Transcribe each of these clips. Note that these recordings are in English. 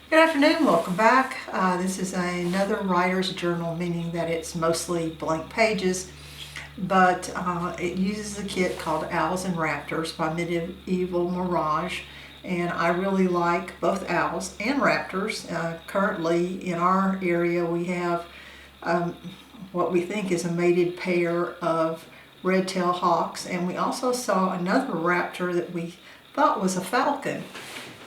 Good afternoon, welcome back. This is another writer's journal, meaning that it's mostly blank pages, but it uses a kit called Owls and Raptors by Medieval Mirage, and I really like both owls and raptors. Currently in our area we have what we think is a mated pair of red-tailed hawks, and we also saw another raptor that we thought was a falcon.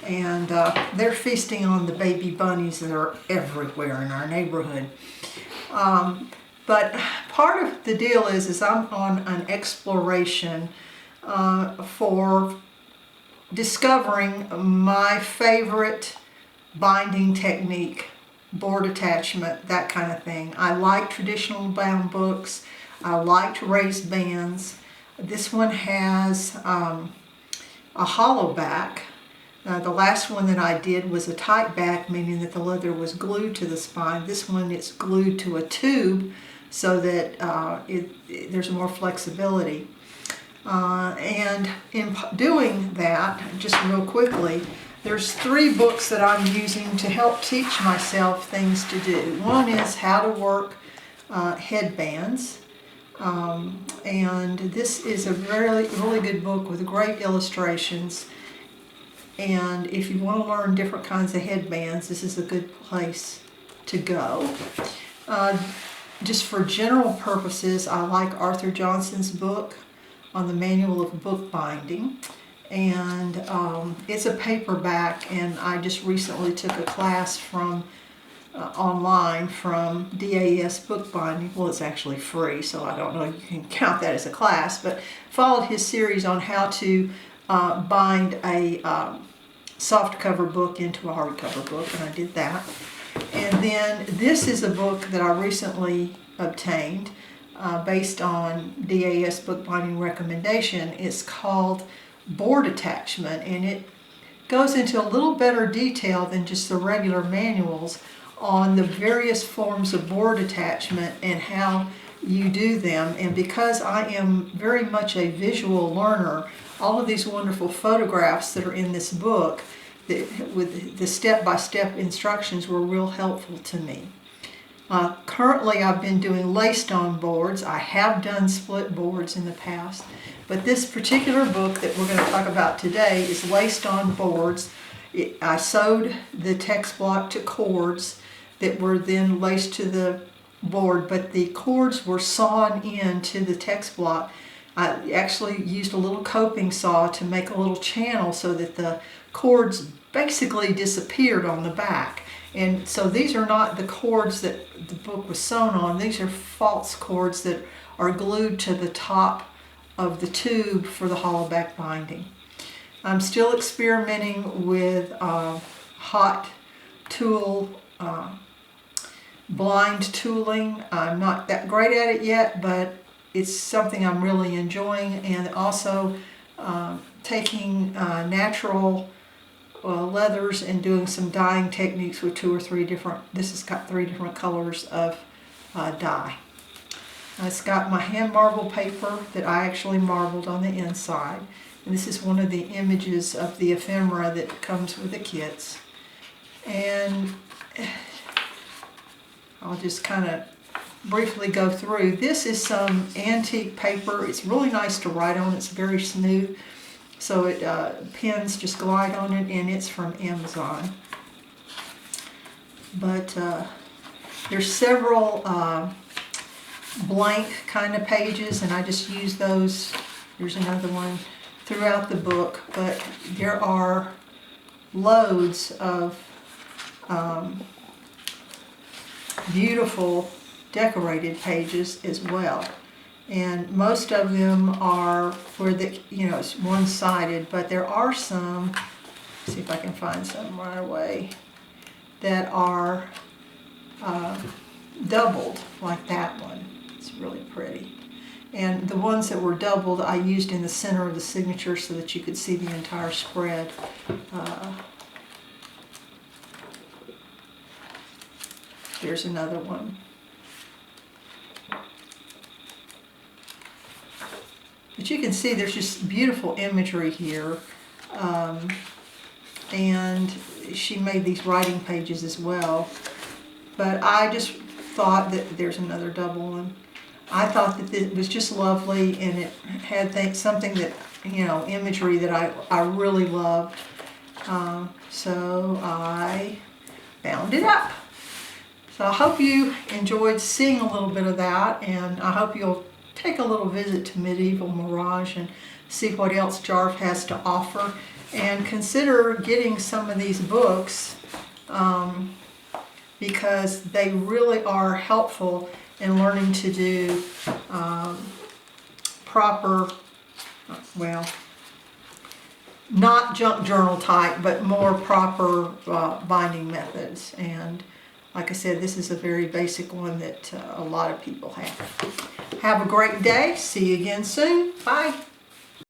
And they're feasting on the baby bunnies that are everywhere in our neighborhood. But part of the deal is I'm on an exploration for discovering my favorite binding technique, board attachment, that kind of thing. I like traditional bound books. I liked raised bands. This one has a hollow back. The last one that I did was a tight back, meaning that the leather was glued to the spine. This one is glued to a tube so that there's more flexibility. And in doing that, just real quickly, there's 3 books that I'm using to help teach myself things to do. One is how to work headbands. And this is a really good book with great illustrations. And if you want to learn different kinds of headbands, this is a good place to go. Just for general purposes, I like Arthur Johnson's book on the manual of bookbinding. And it's a paperback, and I just recently took a class from online from DAS Bookbinding. Well, it's actually free, so I don't know if you can count that as a class, but followed his series on how to bind a softcover book into a hardcover book, and I did that. And then this is a book that I recently obtained based on DAS Bookbinding recommendation. It's called Board Attachment, and it goes into a little better detail than just the regular manuals on the various forms of board attachment and how you do them. And because I am very much a visual learner, all of these wonderful photographs that are in this book with the step-by-step instructions were real helpful to me. Currently I've been doing laced-on boards. I have done split boards in the past, but this particular book that we're going to talk about today is laced-on boards. I sewed the text block to cords that were then laced to the board, but the cords were sawn into the text block. I actually used a little coping saw to make a little channel so that the cords basically disappeared on the back. And so these are not the cords that the book was sewn on. These are false cords that are glued to the top of the tube for the hollow back binding. I'm still experimenting with hot tool blind tooling. I'm not that great at it yet, but it's something I'm really enjoying, and also taking natural leathers and doing some dyeing techniques with 2 or 3 different, this has got 3 different colors of dye. It's got my hand marble paper that I actually marbled on the inside, and this is one of the images of the ephemera that comes with the kits. And I'll just kind of briefly go through. This is some antique paper. It's really nice to write on. It's very smooth, so it pens just glide on it, and it's from Amazon. But there's several blank kind of pages, and I just use those. There's another one throughout the book, but there are loads of beautiful decorated pages as well, and most of them are where it's one-sided, but there are some, let's see if I can find some right away, that are doubled, like that one. It's really pretty. And the ones that were doubled I used in the center of the signature so that you could see the entire spread. Here's another one. But you can see there's just beautiful imagery here. And she made these writing pages as well. But I just thought that there's another double one. I thought that it was just lovely, and it had something that, you know, imagery that I really loved. So I bound it up. So I hope you enjoyed seeing a little bit of that, and I hope you'll take a little visit to Medieval Mirage and see what else Jarve has to offer, and consider getting some of these books because they really are helpful in learning to do proper, well, not junk journal type, but more proper binding methods. And like I said, this is a very basic one that a lot of people have. Have a great day. See you again soon. Bye.